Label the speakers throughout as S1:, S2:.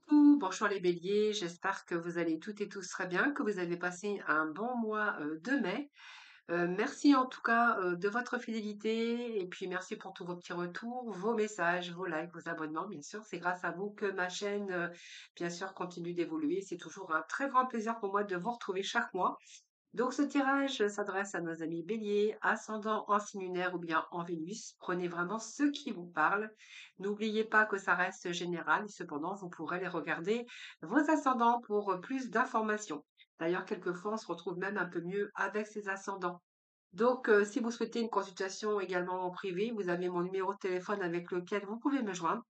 S1: Coucou, bonjour les béliers, j'espère que vous allez toutes et tous très bien, que vous avez passé un bon mois de mai. Merci en tout cas de votre fidélité et puis merci pour tous vos petits retours, vos messages, vos likes, vos abonnements. Bien sûr, c'est grâce à vous que ma chaîne, bien sûr, continue d'évoluer. C'est toujours un très grand plaisir pour moi de vous retrouver chaque mois. Donc ce tirage s'adresse à nos amis béliers, ascendant en signe lunaire ou bien en Vénus. Prenez vraiment ce qui vous parle. N'oubliez pas que ça reste général et cependant vous pourrez les regarder vos ascendants pour plus d'informations. D'ailleurs, quelquefois on se retrouve même un peu mieux avec ces ascendants. Donc, si vous souhaitez une consultation également en privé, vous avez mon numéro de téléphone avec lequel vous pouvez me joindre.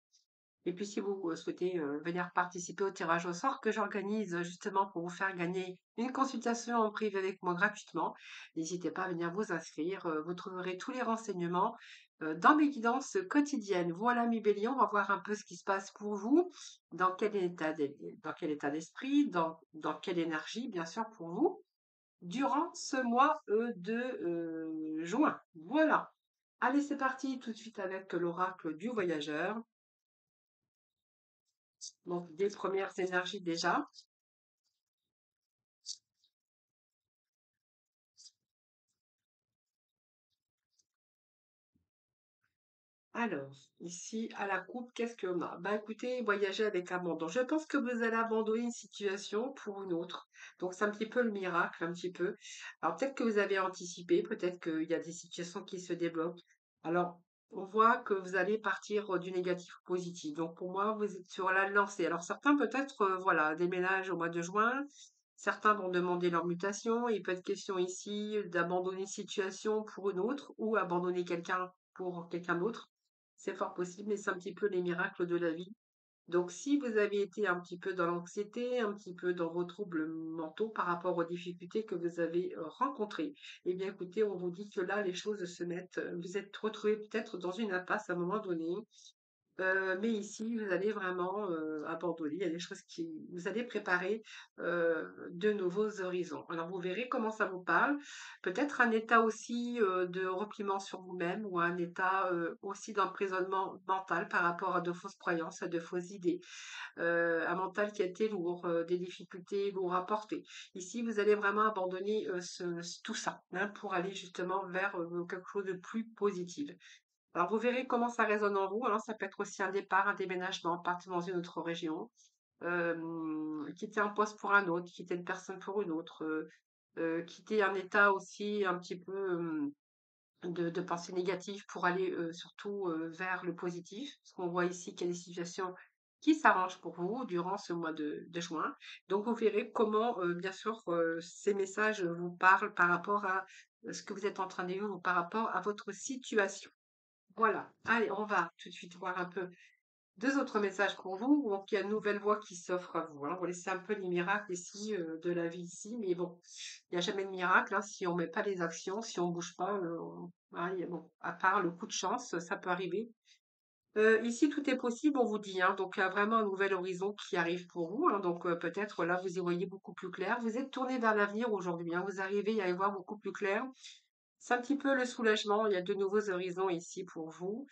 S1: Et puis, si vous souhaitez venir participer au tirage au sort que j'organise justement pour vous faire gagner une consultation en privé avec moi gratuitement, n'hésitez pas à venir vous inscrire. Vous trouverez tous les renseignements dans mes guidances quotidiennes. Voilà, mes béliers, on va voir un peu ce qui se passe pour vous, dans quel état d'esprit, dans quelle énergie, bien sûr, pour vous, durant ce mois de juin. Voilà. Allez, c'est parti tout de suite avec l'oracle du voyageur. Donc, des premières énergies déjà. Alors, ici, à la coupe, qu'est-ce qu'on a? Bah, écoutez, voyager avec abandon. Je pense que vous allez abandonner une situation pour une autre. Donc, c'est un petit peu le miracle, un petit peu. Alors, peut-être que vous avez anticipé, peut-être qu'il y a des situations qui se débloquent. Alors, on voit que vous allez partir du négatif au positif. Donc, pour moi, vous êtes sur la lancée. Alors, certains, peut-être, voilà, déménagent au mois de juin. Certains vont demander leur mutation. Il peut être question ici d'abandonner une situation pour une autre ou abandonner quelqu'un pour quelqu'un d'autre. C'est fort possible, mais c'est un petit peu les miracles de la vie. Donc, si vous avez été un petit peu dans l'anxiété, un petit peu dans vos troubles mentaux par rapport aux difficultés que vous avez rencontrées, eh bien, écoutez, on vous dit que là, les choses se mettent, vous êtes retrouvés peut-être dans une impasse à un moment donné, mais ici, vous allez vraiment abandonner. Il y a des choses qui vous allez préparer de nouveaux horizons. Alors, vous verrez comment ça vous parle. Peut-être un état aussi de repliement sur vous-même ou un état aussi d'emprisonnement mental par rapport à de fausses croyances, à de fausses idées. Un mental qui a été lourd, des difficultés lourdes à porter. Ici, vous allez vraiment abandonner tout ça hein, pour aller justement vers quelque chose de plus positif. Alors, vous verrez comment ça résonne en vous. Alors, ça peut être aussi un départ, un déménagement, partir dans une autre région, quitter un poste pour un autre, quitter une personne pour une autre, quitter un état aussi un petit peu de pensée négative pour aller surtout vers le positif. Parce qu'on voit ici qu'il y a des situations qui s'arrangent pour vous durant ce mois de juin. Donc, vous verrez comment, bien sûr, ces messages vous parlent par rapport à ce que vous êtes en train de vivre ou par rapport à votre situation. Voilà. Allez, on va tout de suite voir un peu deux autres messages pour vous. Donc, il y a une nouvelle voie qui s'offre à vous. Hein. On va laisser un peu les miracles ici, de la vie ici. Mais bon, il n'y a jamais de miracle hein, si on ne met pas les actions, si on ne bouge pas. Voilà, bon, à part le coup de chance, ça peut arriver. Ici, tout est possible, on vous dit. Hein. Donc, il y a vraiment un nouvel horizon qui arrive pour vous. Hein. Donc, peut-être là, vous y voyez beaucoup plus clair. Vous êtes tourné vers l'avenir aujourd'hui. Hein. Vous arrivez à y voir beaucoup plus clair. C'est un petit peu le soulagement. Il y a de nouveaux horizons ici pour vous.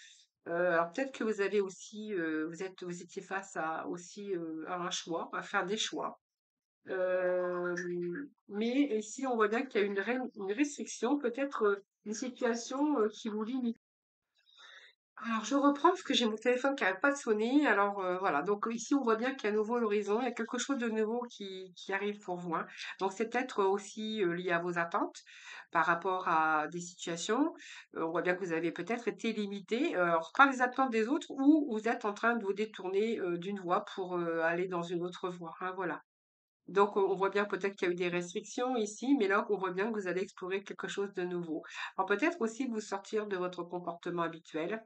S1: Alors peut-être que vous avez aussi, vous étiez face à aussi à un choix, à faire des choix. Euh, mais ici, on voit bien qu'il y a une restriction, peut-être une situation qui vous limite. Alors, je reprends parce que j'ai mon téléphone qui n'arrête pas de sonner. Alors, voilà. Donc, ici, on voit bien qu'il y a un nouveau horizon. Il y a quelque chose de nouveau qui arrive pour vous. Hein. Donc, c'est peut-être aussi lié à vos attentes par rapport à des situations. On voit bien que vous avez peut-être été limité alors, par les attentes des autres ou vous êtes en train de vous détourner d'une voie pour aller dans une autre voie. Hein, voilà. Donc, on voit bien peut-être qu'il y a eu des restrictions ici, mais là, on voit bien que vous allez explorer quelque chose de nouveau. Alors, peut-être aussi vous sortir de votre comportement habituel.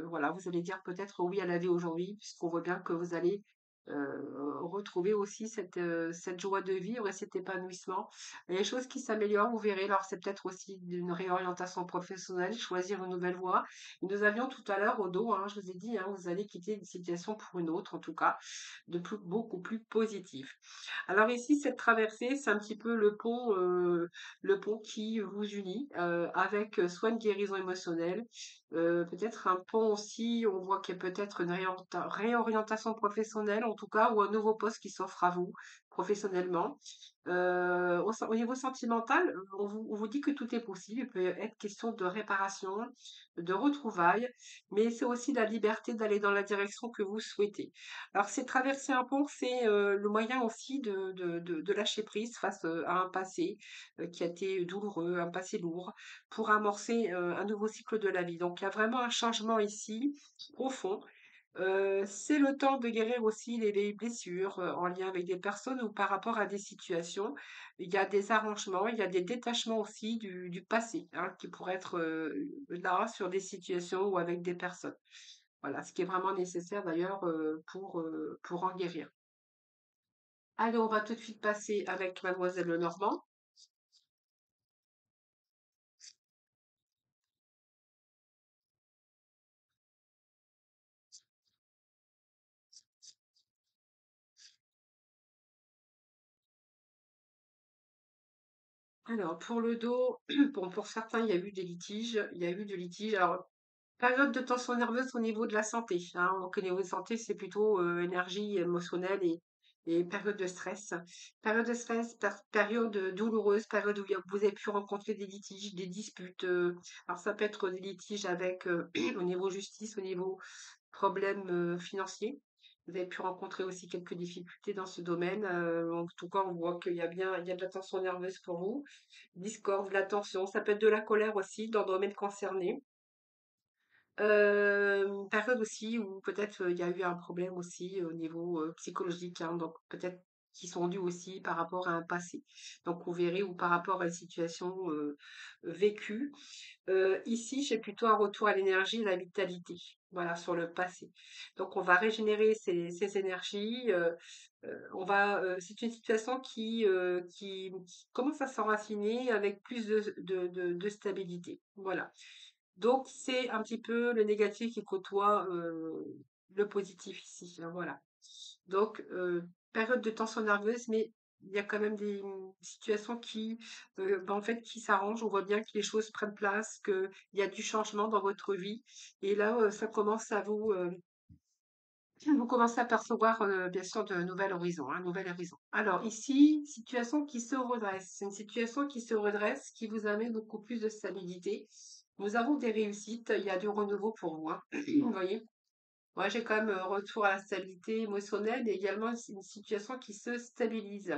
S1: Voilà, vous allez dire peut-être oui à la vie aujourd'hui, puisqu'on voit bien que vous allez retrouver aussi cette joie de vivre et cet épanouissement. Il y a des choses qui s'améliorent, vous verrez. Alors, c'est peut-être aussi une réorientation professionnelle, choisir une nouvelle voie. Nous avions tout à l'heure au dos, hein, je vous ai dit, hein, vous allez quitter une situation pour une autre, en tout cas, beaucoup plus positif. Alors ici, cette traversée, c'est un petit peu le pont qui vous unit avec soit une guérison émotionnelle, peut-être un pont aussi, on voit qu'il y a peut-être une réorientation professionnelle, en tout cas, ou un nouveau poste qui s'offre à vous professionnellement. Au niveau sentimental, on vous dit que tout est possible. Il peut être question de réparation, de retrouvailles, mais c'est aussi la liberté d'aller dans la direction que vous souhaitez. Alors, c'est traverser un pont, c'est le moyen aussi de lâcher prise face à un passé qui a été douloureux, un passé lourd, pour amorcer un nouveau cycle de la vie. Donc, il y a vraiment un changement ici profond. C'est le temps de guérir aussi les blessures en lien avec des personnes ou par rapport à des situations. Il y a des arrangements, il y a des détachements aussi du passé, hein, qui pourraient être là sur des situations ou avec des personnes. Voilà, ce qui est vraiment nécessaire d'ailleurs pour en guérir. Allez, on va tout de suite passer avec Mademoiselle Lenormand. Alors, pour le dos, bon, pour certains, il y a eu des litiges. Il y a eu des litiges. Alors, période de tension nerveuse au niveau de la santé, hein. Donc, au niveau de santé, c'est plutôt énergie émotionnelle et période de stress. Période de stress, période douloureuse, période où vous avez pu rencontrer des litiges, des disputes. Alors, ça peut être des litiges avec, au niveau justice, au niveau problèmes financiers. Vous avez pu rencontrer aussi quelques difficultés dans ce domaine. En tout cas, on voit il y a de la tension nerveuse pour vous. Discorde, de la tension, ça peut être de la colère aussi dans le domaine concerné. Période aussi où peut-être, il y a eu un problème aussi au niveau, psychologique, hein, donc peut-être qui sont dus aussi par rapport à un passé. Donc vous verrez ou par rapport à une situation, vécue. Ici, j'ai plutôt un retour à l'énergie et à la vitalité, voilà, sur le passé. Donc on va régénérer ces énergies, c'est une situation qui commence à s'enraciner avec plus de stabilité. Voilà. Donc, c'est un petit peu le négatif qui côtoie le positif ici, hein, voilà. Donc, période de tension nerveuse, mais il y a quand même des situations en fait, qui s'arrangent. On voit bien que les choses prennent place, qu'il y a du changement dans votre vie. Et là, ça commence à vous commencez à percevoir, bien sûr, de nouveaux horizons, un nouvel horizon. Alors ici, situation qui se redresse. C'est une situation qui se redresse, qui vous amène beaucoup plus de stabilité. Nous avons des réussites, il y a du renouveau pour vous, hein. Vous voyez? Moi, j'ai quand même retour à la stabilité émotionnelle et également une situation qui se stabilise.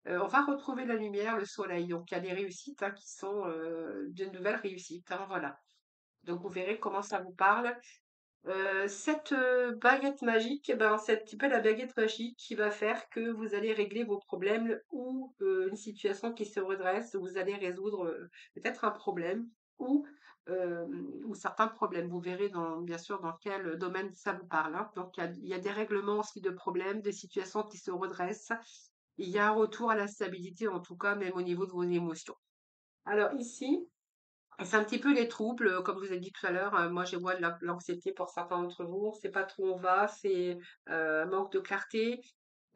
S1: On va retrouver la lumière, le soleil. Donc, il y a des réussites hein, qui sont de nouvelles réussites, hein, voilà. Donc, vous verrez comment ça vous parle. Cette baguette magique, eh ben, c'est un petit peu la baguette magique qui va faire que vous allez régler vos problèmes ou une situation qui se redresse, vous allez résoudre peut-être un problème ou, ou certains problèmes. Vous verrez bien sûr dans quel domaine ça vous parle, hein. Donc il y a des règlements aussi de problèmes, des situations qui se redressent. Il y a un retour à la stabilité, en tout cas, même au niveau de vos émotions. Alors ici, c'est un petit peu les troubles, comme je vous ai dit tout à l'heure, moi je vois de l'anxiété pour certains d'entre vous, on ne sait pas trop où on va, c'est manque de clarté.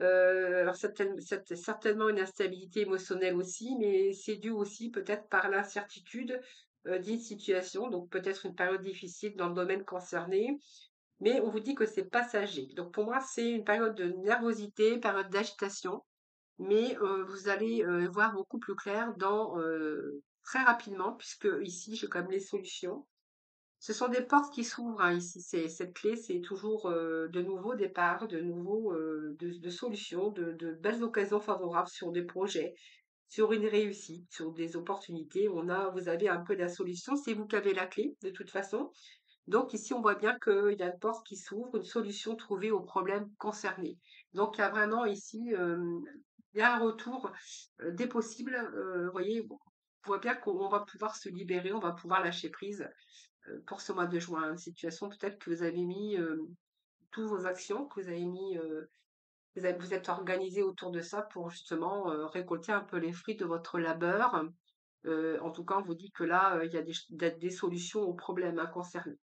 S1: Alors c'est certainement une instabilité émotionnelle aussi, mais c'est dû aussi peut-être par l'incertitude d'une situation, donc peut-être une période difficile dans le domaine concerné, mais on vous dit que c'est passager. Donc pour moi, c'est une période de nervosité, période d'agitation. Mais vous allez voir beaucoup plus clair très rapidement, puisque ici, j'ai quand même les solutions. Ce sont des portes qui s'ouvrent hein, ici. Cette clé, c'est toujours de nouveaux départs, de nouveaux de solutions, de belles occasions favorables sur des projets, sur une réussite, sur des opportunités. Vous avez un peu la solution. C'est vous qui avez la clé, de toute façon. Donc ici, on voit bien qu'il y a une porte qui s'ouvre, une solution trouvée au problème concerné. Donc il y a vraiment ici, il y a un retour des possibles. Vous voyez, bon, on voit bien qu'on va pouvoir se libérer, on va pouvoir lâcher prise pour ce mois de juin. Une situation peut-être que vous avez mis toutes vos actions, que vous avez mis, vous êtes organisé autour de ça pour justement récolter un peu les fruits de votre labeur. En tout cas, on vous dit que là, il y a des solutions aux problèmes hein, concernés.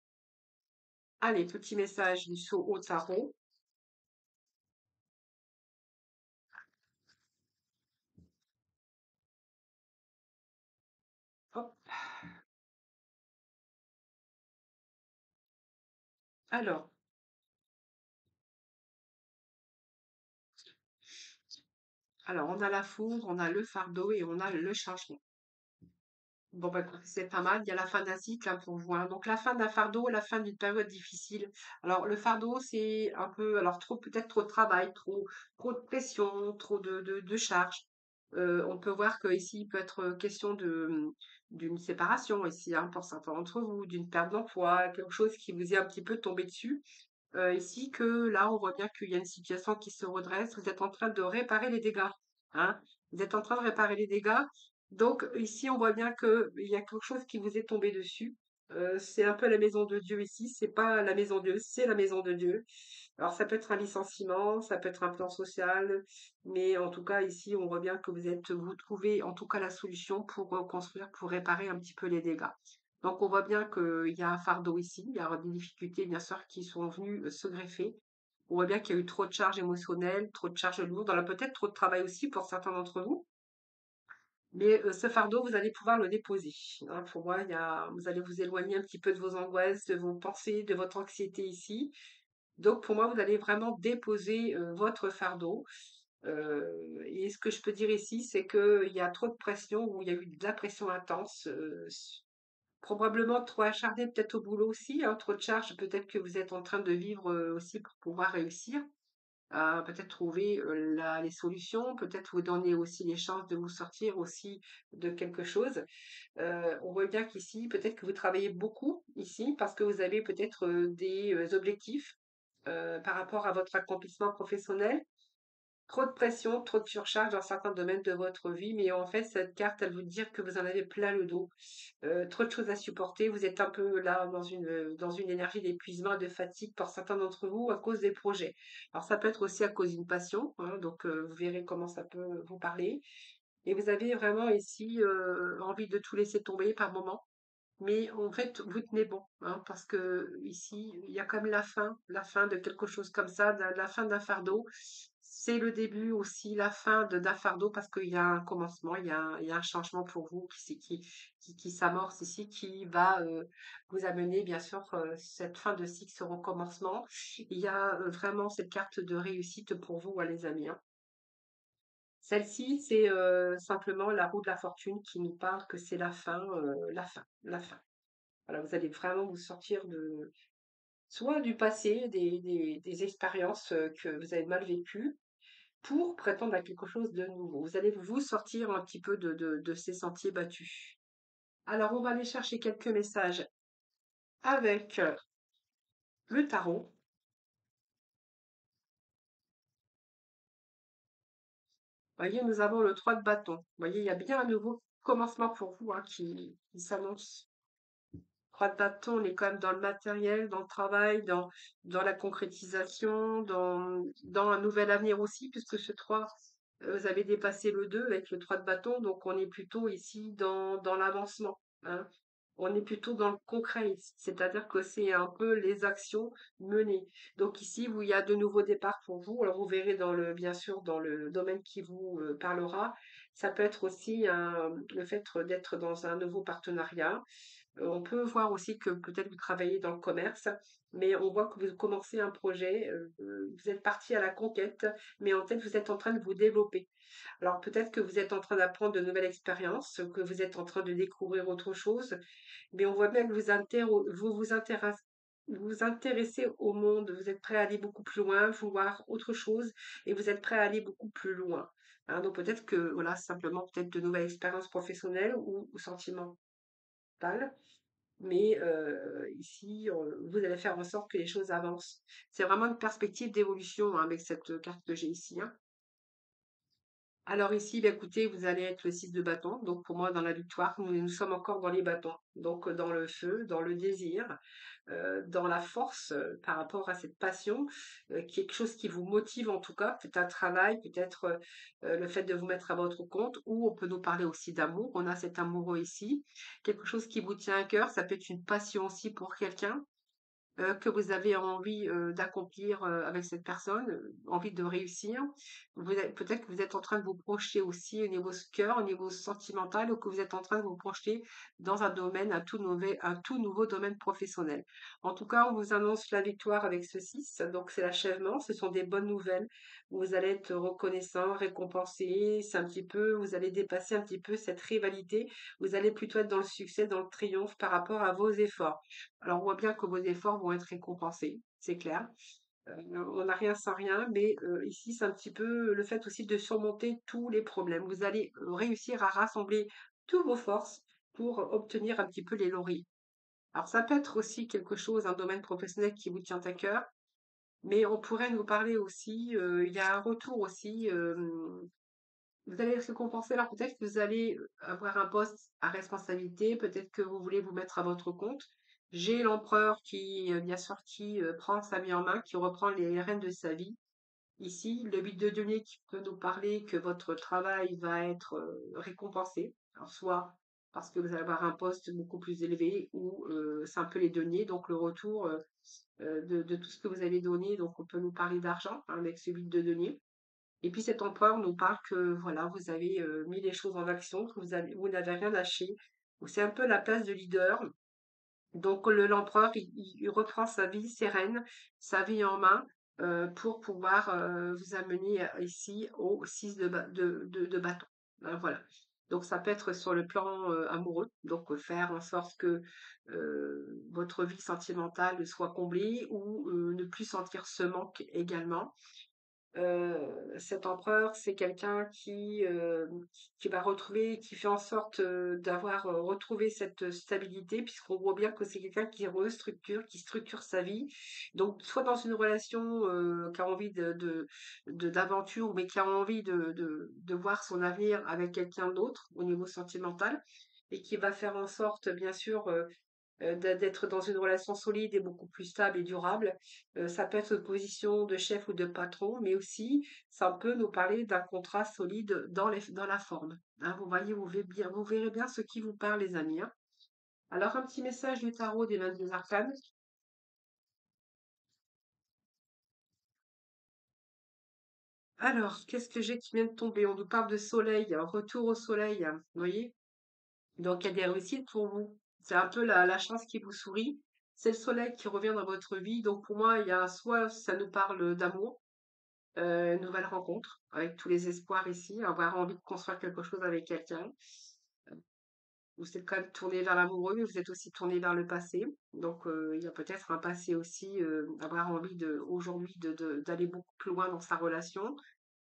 S1: Allez, petit message du saut au tarot. Hop. Alors, Alors, on a la foudre, on a le fardeau et on a le changement. Bon, bah, écoute, c'est pas mal. Il y a la fin d'un cycle, hein, pour vous, hein. Donc, la fin d'un fardeau, la fin d'une période difficile. Alors, le fardeau, c'est un peu, alors, peut-être trop de travail, trop de pression, trop de charges. On peut voir que ici, il peut être question d'une séparation, ici, hein, pour certains d'entre vous, d'une perte d'emploi, quelque chose qui vous est un petit peu tombé dessus. Ici, que là, on voit bien qu'il y a une situation qui se redresse. Vous êtes en train de réparer les dégâts, hein. Vous êtes en train de réparer les dégâts. Donc, ici, on voit bien qu'il y a quelque chose qui vous est tombé dessus. C'est un peu la maison de Dieu ici. C'est pas la maison de Dieu, c'est la maison de Dieu. Alors, ça peut être un licenciement, ça peut être un plan social, mais en tout cas, ici, on voit bien que vous trouvez en tout cas la solution pour reconstruire, pour réparer un petit peu les dégâts. Donc, on voit bien qu'il y a un fardeau ici, il y a des difficultés, bien sûr, qui sont venues se greffer. On voit bien qu'il y a eu trop de charges émotionnelles, trop de charges lourdes, on a peut-être trop de travail aussi pour certains d'entre vous, mais ce fardeau, vous allez pouvoir le déposer, hein. Pour moi, vous allez vous éloigner un petit peu de vos angoisses, de vos pensées, de votre anxiété ici. Donc, pour moi, vous allez vraiment déposer votre fardeau. Et ce que je peux dire ici, c'est qu'il y a trop de pression, ou il y a eu de la pression intense. Probablement trop acharné peut-être au boulot aussi, hein, trop de charges, peut-être que vous êtes en train de vivre aussi pour pouvoir réussir à peut-être trouver les solutions, peut-être vous donner aussi les chances de vous sortir aussi de quelque chose. On voit bien qu'ici, peut-être que vous travaillez beaucoup ici parce que vous avez peut-être des objectifs par rapport à votre accomplissement professionnel. Trop de pression, trop de surcharge dans certains domaines de votre vie, mais en fait, cette carte, elle veut dire que vous en avez plein le dos. Trop de choses à supporter. Vous êtes un peu là dans une énergie d'épuisement, de fatigue pour certains d'entre vous à cause des projets. Alors, ça peut être aussi à cause d'une passion, hein, donc vous verrez comment ça peut vous parler. Et vous avez vraiment ici envie de tout laisser tomber par moment. Mais en fait, vous tenez bon, hein, parce que ici, il y a quand même la fin de quelque chose comme ça, la fin d'un fardeau. C'est le début aussi, la fin d'un fardeau, parce qu'il y a un commencement, il y a un changement pour vous qui s'amorce ici, qui va vous amener, bien sûr, cette fin de cycle, ce recommencement. Il y a vraiment cette carte de réussite pour vous, hein, les amis, hein. Celle-ci, c'est simplement la roue de la fortune qui nous parle que c'est la fin, la fin, la fin. Voilà, vous allez vraiment vous sortir de soit du passé, des expériences que vous avez mal vécues, pour prétendre à quelque chose de nouveau. Vous allez vous sortir un petit peu de ces sentiers battus. Alors, on va aller chercher quelques messages avec le tarot. Vous voyez, nous avons le 3 de bâton. Vous voyez, il y a bien un nouveau commencement pour vous, hein, qui s'annonce. 3 de bâton, on est quand même dans le matériel, dans le travail, dans la concrétisation, dans un nouvel avenir aussi, puisque ce 3, vous avez dépassé le 2 avec le 3 de bâton, donc on est plutôt ici dans l'avancement, hein. On est plutôt dans le concret, c'est-à-dire que c'est un peu les actions menées. Donc ici, où il y a de nouveaux départs pour vous, alors vous verrez bien sûr, dans le domaine qui vous parlera, ça peut être aussi le fait d'être dans un nouveau partenariat. On peut voir aussi que peut-être vous travaillez dans le commerce, mais on voit que vous commencez un projet, vous êtes parti à la conquête, mais en fait, vous êtes en train de vous développer. Alors peut-être que vous êtes en train d'apprendre de nouvelles expériences, que vous êtes en train de découvrir autre chose, mais on voit bien que vous vous intéressez au monde, vous êtes prêt à aller beaucoup plus loin, voir autre chose, et vous êtes prêt à aller beaucoup plus loin, hein. Donc peut-être que voilà, simplement peut-être de nouvelles expériences professionnelles ou sentimentales, mais ici, vous allez faire en sorte que les choses avancent. C'est vraiment une perspective d'évolution, hein, avec cette carte que j'ai ici, hein. Alors ici, bah, écoutez, vous allez être le 6 de bâton. Donc pour moi, dans la victoire, nous sommes encore dans les bâtons. Donc dans le feu, dans le désir, dans la force par rapport à cette passion, quelque chose qui vous motive en tout cas, peut-être un travail, peut-être le fait de vous mettre à votre compte, ou on peut nous parler aussi d'amour. On a cet amoureux ici, quelque chose qui vous tient à cœur, ça peut être une passion aussi pour quelqu'un. que vous avez envie d'accomplir avec cette personne, envie de réussir. Peut-être que vous êtes en train de vous projeter aussi au niveau cœur, au niveau sentimental, ou que vous êtes en train de vous projeter dans un domaine, un tout nouveau domaine professionnel. En tout cas, on vous annonce la victoire avec ce 6, donc c'est l'achèvement, ce sont des bonnes nouvelles. Vous allez être reconnaissant, récompensé, c'est un petit peu, vous allez dépasser un petit peu cette rivalité, vous allez plutôt être dans le succès, dans le triomphe par rapport à vos efforts. Alors, on voit bien que vos efforts vont être récompensés, c'est clair. On n'a rien sans rien, mais ici, c'est un petit peu le fait aussi de surmonter tous les problèmes. Vous allez réussir à rassembler toutes vos forces pour obtenir un petit peu les lauriers. Alors, ça peut être aussi quelque chose, un domaine professionnel qui vous tient à cœur, mais on pourrait nous parler aussi, il y a un retour aussi, vous allez être récompensé. Alors, peut-être que vous allez avoir un poste à responsabilité, peut-être que vous voulez vous mettre à votre compte. J'ai l'empereur qui, bien sûr, qui prend sa vie en main, qui reprend les rênes de sa vie. Ici, le 8 de denier qui peut nous parler que votre travail va être récompensé. Alors, soit parce que vous allez avoir un poste beaucoup plus élevé ou c'est un peu les deniers, donc le retour de tout ce que vous avez donné. Donc, on peut nous parler d'argent hein, avec ce 8 de denier. Et puis cet empereur nous parle que voilà, vous avez mis les choses en action, que vous n'avez rien lâché. C'est un peu la place de leader. Donc l'empereur, il reprend sa vie sereine, sa vie en main, pour pouvoir vous amener ici au 6 de bâton. Voilà. Donc ça peut être sur le plan amoureux, donc faire en sorte que votre vie sentimentale soit comblée ou ne plus sentir ce manque également. Cet empereur, c'est quelqu'un qui va retrouver, qui fait en sorte d'avoir retrouvé cette stabilité, puisqu'on voit bien que c'est quelqu'un qui restructure, qui structure sa vie. Donc, soit dans une relation qui a envie d'aventure, mais qui a envie de voir son avenir avec quelqu'un d'autre au niveau sentimental, et qui va faire en sorte, bien sûr, d'être dans une relation solide et beaucoup plus stable et durable. Ça peut être une position de chef ou de patron, mais aussi ça peut nous parler d'un contrat solide dans la forme. Hein, vous voyez, vous verrez bien ce qui vous parle, les amis. Hein. Alors, un petit message du tarot des 22 arcanes. Alors, qu'est-ce que j'ai qui vient de tomber? On nous parle de soleil, un retour au soleil. Hein, vous voyez? Donc, il y a des réussites pour vous. C'est un peu la chance qui vous sourit. C'est le soleil qui revient dans votre vie. Donc, pour moi, il y a soit ça nous parle d'amour, nouvelle rencontre, avec tous les espoirs ici, avoir envie de construire quelque chose avec quelqu'un. Vous êtes quand même tourné vers l'amoureux, mais vous êtes aussi tourné vers le passé. Donc, il y a peut-être un passé aussi, avoir envie aujourd'hui d'aller beaucoup plus loin dans sa relation,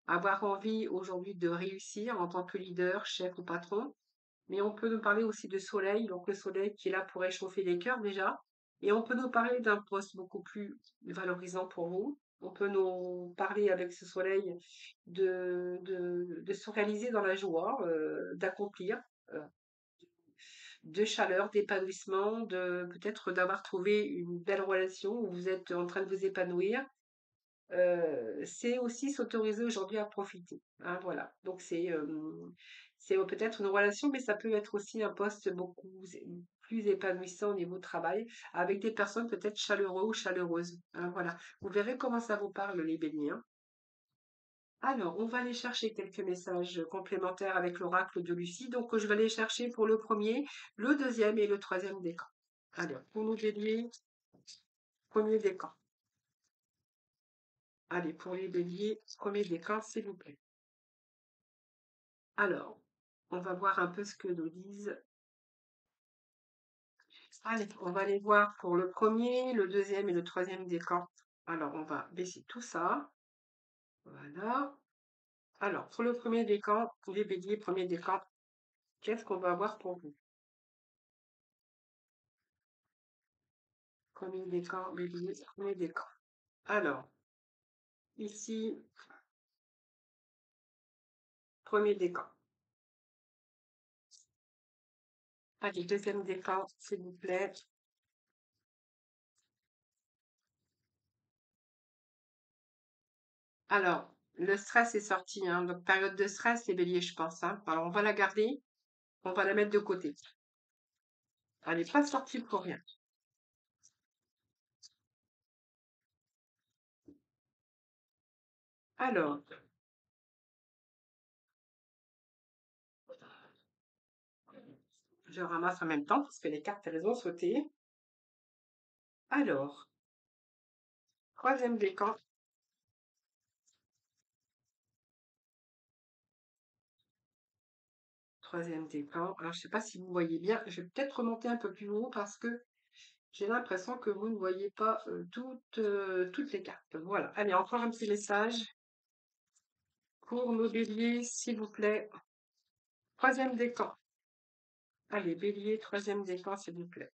S1: avoir envie aujourd'hui de réussir en tant que leader, chef ou patron. Mais on peut nous parler aussi de soleil, donc le soleil qui est là pour réchauffer les cœurs déjà. Et on peut nous parler d'un poste beaucoup plus valorisant pour vous. On peut nous parler avec ce soleil de se réaliser dans la joie, d'accomplir, euh, de chaleur, d'épanouissement, de peut-être d'avoir trouvé une belle relation où vous êtes en train de vous épanouir. C'est aussi s'autoriser aujourd'hui à profiter, hein, voilà. Donc c'est peut-être une relation, mais ça peut être aussi un poste beaucoup plus épanouissant au niveau travail, avec des personnes peut-être chaleureux ou chaleureuses, hein, voilà. Vous verrez comment ça vous parle, les béliers, hein. Alors, on va aller chercher quelques messages complémentaires avec l'oracle de Lucie. Donc, je vais aller chercher pour le premier, le deuxième et le troisième décan. Alors, pour nous béliers, premier décan. Allez, pour les béliers, premier décan, s'il vous plaît. Alors, on va voir un peu ce que nous disent. Allez, on va aller voir pour le premier, le deuxième et le troisième décan. Alors, on va baisser tout ça. Voilà. Alors, pour le premier décan, les béliers, premier décan, qu'est-ce qu'on va avoir pour vous? Premier décan, bélier, premier décan. Alors, ici, premier décan. Allez, deuxième décan, s'il vous plaît. Alors, le stress est sorti, hein. Donc, période de stress, les béliers, je pense, hein. Alors, on va la garder, on va la mettre de côté. Elle n'est pas sortie pour rien. Alors, je ramasse en même temps parce que les cartes, elles ont sauté. Alors, troisième décan, troisième décan. Alors, je sais pas si vous voyez bien. Je vais peut-être remonter un peu plus haut parce que j'ai l'impression que vous ne voyez pas toutes les cartes. Voilà. Allez, encore un petit message pour nos béliers, s'il vous plaît. Troisième décan. Allez, bélier, troisième décan, s'il vous plaît.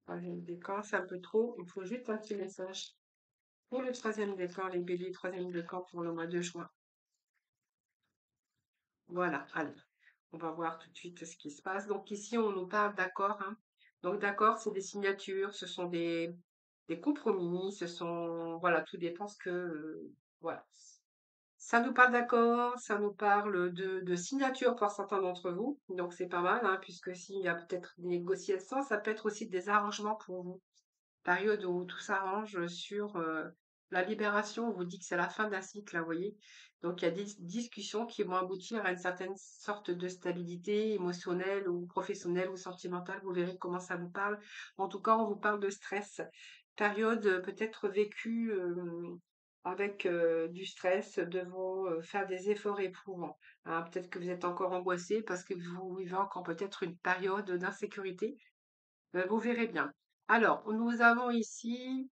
S1: Troisième décan, c'est un peu trop. Il faut juste un petit message. Pour le troisième décan, les béliers, troisième décan pour le mois de juin. Voilà, allez. On va voir tout de suite ce qui se passe. Donc ici, on nous parle d'accords, hein. Donc d'accord, c'est des signatures, ce sont des compromis, ce sont... Voilà, tout dépend ce que... voilà. Ça nous parle d'accord, ça nous parle de signatures pour certains d'entre vous. Donc c'est pas mal, hein, puisque s'il y a peut-être des négociations, ça peut être aussi des arrangements pour vous. Période où tout s'arrange sur la libération, on vous dit que c'est la fin d'un cycle, là, vous voyez. Donc il y a des discussions qui vont aboutir à une certaine sorte de stabilité émotionnelle ou professionnelle ou sentimentale. Vous verrez comment ça vous parle. En tout cas, on vous parle de stress. Période peut-être vécue avec du stress, devant faire des efforts éprouvants, hein. Peut-être que vous êtes encore angoissé parce que vous vivez encore peut-être une période d'insécurité. Vous verrez bien. Alors, nous avons ici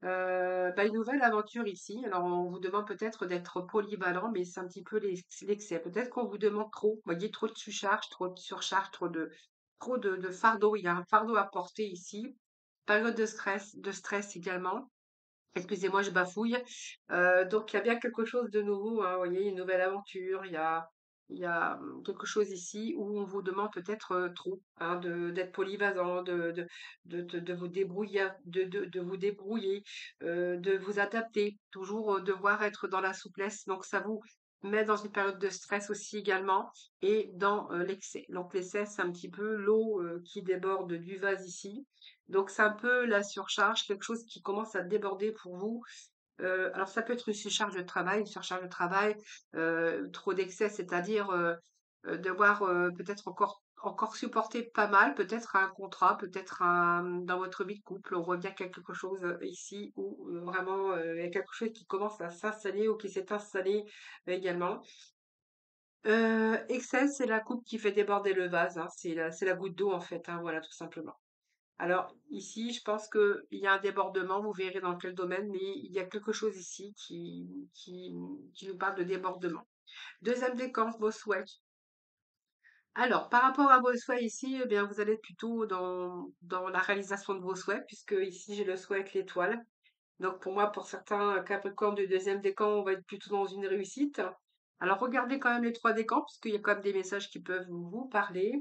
S1: une nouvelle aventure ici. Alors, on vous demande peut-être d'être polyvalent, mais c'est un petit peu l'excès. Peut-être qu'on vous demande trop. Vous voyez, trop de surcharge, trop de surcharge, trop de fardeau. Il y a un fardeau à porter ici. Période de stress également. Excusez-moi, je bafouille. Donc il y a bien quelque chose de nouveau, hein, vous voyez, une nouvelle aventure. Il y a quelque chose ici où on vous demande peut-être trop, hein, d'être polyvalent, de vous débrouiller, de vous débrouiller, de vous adapter, toujours devoir être dans la souplesse. Donc ça vous met dans une période de stress aussi également et dans l'excès. Donc l'excès, c'est un petit peu l'eau qui déborde du vase ici. Donc c'est un peu la surcharge, quelque chose qui commence à déborder pour vous. Alors ça peut être une surcharge de travail, trop d'excès, c'est-à-dire devoir peut-être encore supporter pas mal, peut-être un contrat, peut-être dans votre vie de couple, on voit bien quelque chose ici où vraiment il y a quelque chose qui commence à s'installer ou qui s'est installé également. Excès, c'est la coupe qui fait déborder le vase, hein, c'est la goutte d'eau en fait, hein, voilà, tout simplement. Alors ici, je pense qu'il y a un débordement, vous verrez dans quel domaine, mais il y a quelque chose ici qui nous parle de débordement. Deuxième décan, vos souhaits. Alors, par rapport à vos souhaits ici, eh bien, vous allez être plutôt dans la réalisation de vos souhaits, puisque ici, j'ai le souhait avec l'étoile. Donc, pour moi, pour certains Capricornes du deuxième décan, on va être plutôt dans une réussite. Alors, regardez quand même les trois décans, parce qu'il y a quand même des messages qui peuvent vous parler.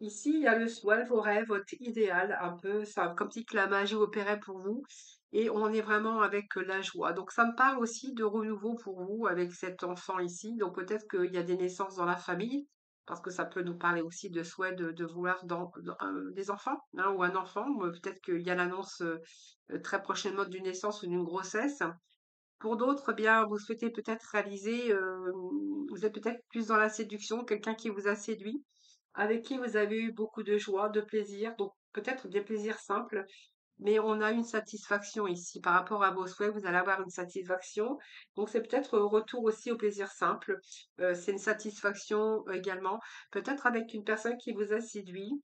S1: Ici, il y a le soin, vos rêves, votre idéal, un peu, ça, comme si que la magie opérait pour vous. Et on est vraiment avec la joie. Donc, ça me parle aussi de renouveau pour vous avec cet enfant ici. Donc, peut-être qu'il y a des naissances dans la famille, parce que ça peut nous parler aussi de souhait de vouloir des enfants, hein, ou un enfant. Peut-être qu'il y a l'annonce très prochainement d'une naissance ou d'une grossesse. Pour d'autres, eh bien, vous souhaitez peut-être réaliser, vous êtes peut-être plus dans la séduction, quelqu'un qui vous a séduit, avec qui vous avez eu beaucoup de joie, de plaisir, donc peut-être des plaisirs simples, mais on a une satisfaction ici par rapport à vos souhaits, vous allez avoir une satisfaction. Donc c'est peut-être retour aussi au plaisir simple. C'est une satisfaction également, peut-être avec une personne qui vous a séduit.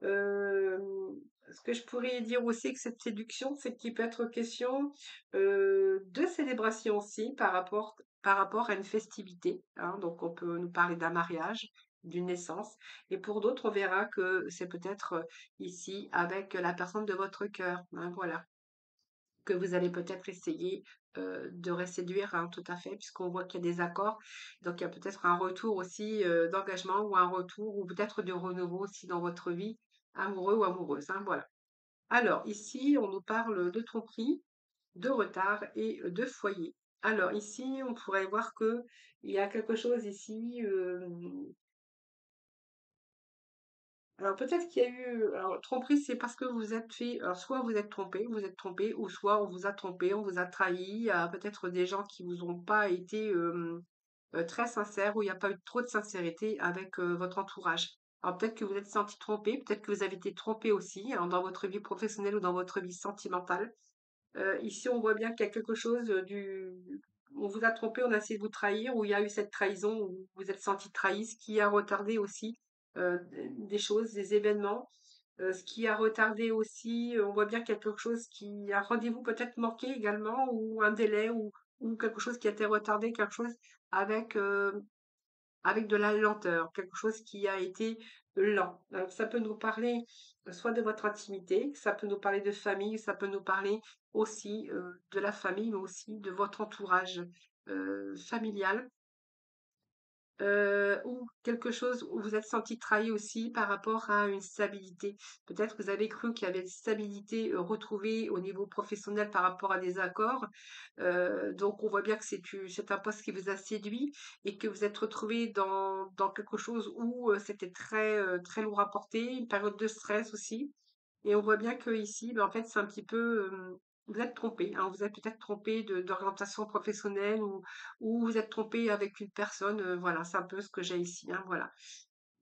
S1: Ce que je pourrais dire aussi avec cette séduction, c'est qu'il peut être question de célébration aussi par rapport à une festivité, hein. Donc on peut nous parler d'un mariage, d'une naissance. Et pour d'autres, on verra que c'est peut-être ici avec la personne de votre cœur, hein, voilà, que vous allez peut-être essayer de reséduire, hein, tout à fait, puisqu'on voit qu'il y a des accords. Donc il y a peut-être un retour aussi d'engagement ou un retour ou peut-être de renouveau aussi dans votre vie, amoureux ou amoureuse, hein, voilà. Alors ici, on nous parle de tromperie, de retard et de foyer. Alors ici, on pourrait voir que il y a quelque chose ici Alors peut-être qu'il y a eu alors tromperie, c'est parce que vous êtes fait alors soit vous êtes trompé ou soit on vous a trompé, on vous a trahi. Il y a peut-être des gens qui vous ont pas été, très sincères, où il y a pas eu trop de sincérité avec, votre entourage. Alors peut-être que vous êtes senti trompé, peut-être que vous avez été trompé aussi, hein, dans votre vie professionnelle ou dans votre vie sentimentale. Ici, on voit bien qu'il y a quelque chose, on vous a trompé, on a essayé de vous trahir, ou il y a eu cette trahison, où vous vous êtes senti trahi, ce qui a retardé aussi des choses, des événements. Ce qui a retardé aussi, on voit bien quelque chose qui un rendez-vous peut-être manqué également, ou un délai, ou quelque chose qui a été retardé, quelque chose avec, avec de la lenteur, quelque chose qui a été lent. Alors, ça peut nous parler soit de votre intimité, ça peut nous parler de famille, ça peut nous parler aussi de la famille, mais aussi de votre entourage familial. Ou quelque chose où vous êtes senti trahi aussi par rapport à une stabilité. Peut-être que vous avez cru qu'il y avait une stabilité retrouvée au niveau professionnel par rapport à des accords. Donc on voit bien que c'est un poste qui vous a séduit et que vous êtes retrouvé dans quelque chose où c'était très lourd à porter, une période de stress aussi. Et on voit bien que ici, ben, en fait, c'est un petit peu, vous êtes trompé, hein, vous êtes peut-être trompé d'orientation professionnelle, ou vous êtes trompé avec une personne, voilà, c'est un peu ce que j'ai ici, hein, voilà.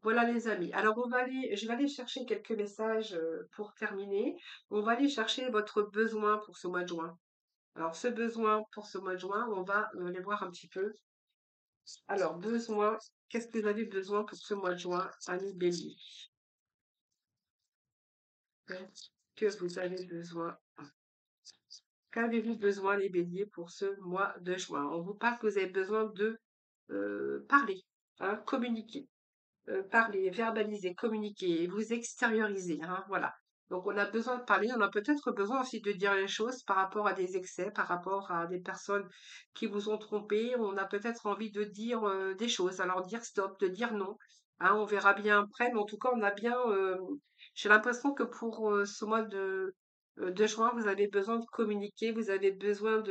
S1: Voilà les amis. Alors je vais aller chercher quelques messages pour terminer. On va aller chercher votre besoin pour ce mois de juin. Alors ce besoin pour ce mois de juin, on va les voir un petit peu. Alors besoin, qu'est-ce que vous avez besoin pour ce mois de juin, Annie Bélier? Qu'est-ce que vous avez besoin? Qu'avez-vous besoin, les béliers, pour ce mois de juin? On vous parle que vous avez besoin de parler, hein, communiquer, parler, verbaliser, communiquer, vous extérioriser, hein, voilà. Donc on a besoin de parler, on a peut-être besoin aussi de dire les choses par rapport à des excès, par rapport à des personnes qui vous ont trompé. On a peut-être envie de dire des choses, alors dire stop, de dire non. Hein, on verra bien après, mais en tout cas, on a bien. J'ai l'impression que pour ce mois de juin, vous avez besoin de communiquer, vous avez besoin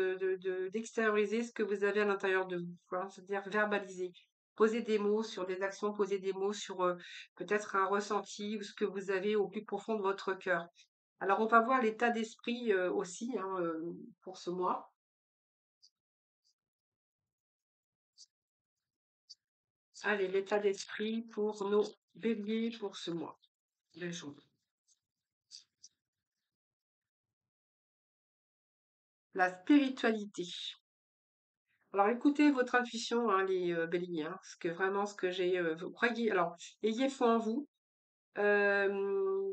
S1: d'extérioriser ce que vous avez à l'intérieur de vous, hein, c'est-à-dire verbaliser. Poser des mots sur des actions, poser des mots sur peut-être un ressenti ou ce que vous avez au plus profond de votre cœur. Alors, on va voir l'état d'esprit aussi, hein, pour ce mois. Allez, l'état d'esprit pour nos béliers pour ce mois de juin. La spiritualité. Alors, écoutez votre intuition, hein, les béliers, hein, parce que vraiment, ce que j'ai, vous croyez, alors, ayez foi en vous. Euh,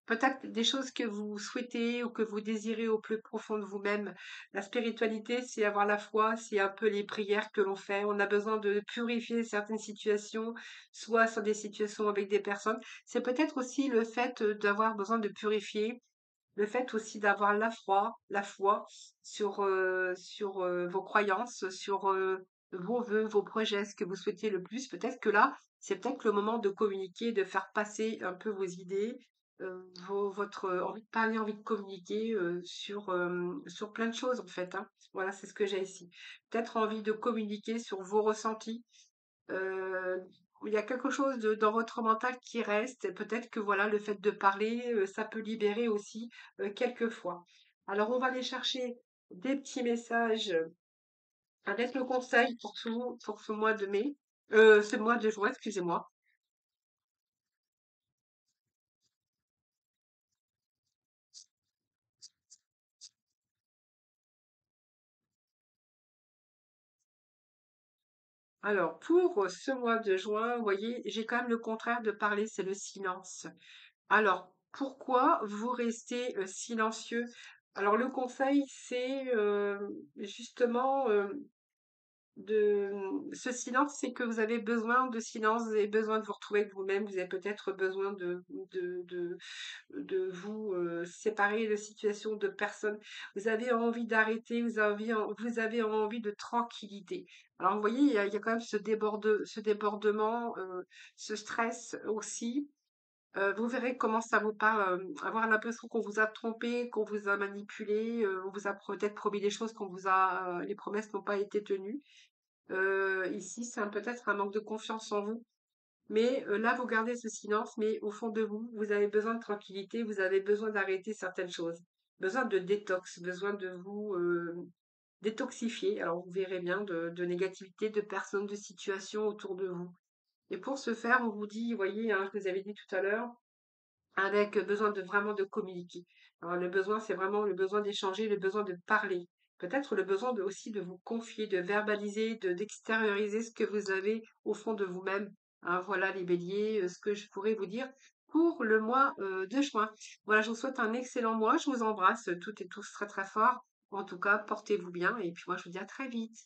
S1: Peut-être des choses que vous souhaitez ou que vous désirez au plus profond de vous-même. La spiritualité, c'est avoir la foi, c'est un peu les prières que l'on fait. On a besoin de purifier certaines situations, soit sur des situations avec des personnes. C'est peut-être aussi le fait d'avoir besoin de purifier, le fait aussi d'avoir la foi sur vos croyances, sur vos vœux, vos projets, ce que vous souhaitez le plus. Peut-être que là, c'est peut-être le moment de communiquer, de faire passer un peu vos idées, votre envie de parler, envie de communiquer sur plein de choses en fait, hein. Voilà, c'est ce que j'ai ici. Peut-être envie de communiquer sur vos ressentis, Heu, il y a quelque chose dans votre mental qui reste, et peut-être que voilà, le fait de parler, ça peut libérer aussi, quelquefois. Alors on va aller chercher des petits messages, avec le conseil pour ce mois de mai, ce mois de juin, excusez-moi. Alors pour ce mois de juin, vous voyez, j'ai quand même le contraire de parler, c'est le silence. Alors pourquoi vous restez, silencieux? Alors le conseil, c'est, justement, ce silence, c'est que vous avez besoin de silence, vous avez besoin de vous retrouver avec vous-même, vous avez peut-être besoin de, de, de vous séparer de situations, de personnes. Vous avez envie d'arrêter, vous avez envie de tranquillité. Alors, vous voyez, il y a quand même ce débordement, ce stress aussi. Vous verrez comment ça vous parle, avoir l'impression qu'on vous a trompé, qu'on vous a manipulé, on vous a peut-être promis des choses les promesses n'ont pas été tenues. Ici, c'est peut-être un manque de confiance en vous. Mais là, vous gardez ce silence, mais au fond de vous, vous avez besoin de tranquillité, vous avez besoin d'arrêter certaines choses, besoin de détox, besoin de vous détoxifier. Alors, vous verrez bien de négativité, de personnes, de situations autour de vous. Et pour ce faire, on vous dit, vous voyez, hein, je vous avais dit tout à l'heure, avec besoin de vraiment de communiquer. Alors, le besoin, c'est vraiment le besoin d'échanger, le besoin de parler. Peut-être le besoin aussi de vous confier, de verbaliser, d'extérioriser ce que vous avez au fond de vous-même. Hein, voilà les béliers, ce que je pourrais vous dire pour le mois de juin. Voilà, je vous souhaite un excellent mois. Je vous embrasse toutes et tous très très fort. En tout cas, portez-vous bien et puis moi je vous dis à très vite.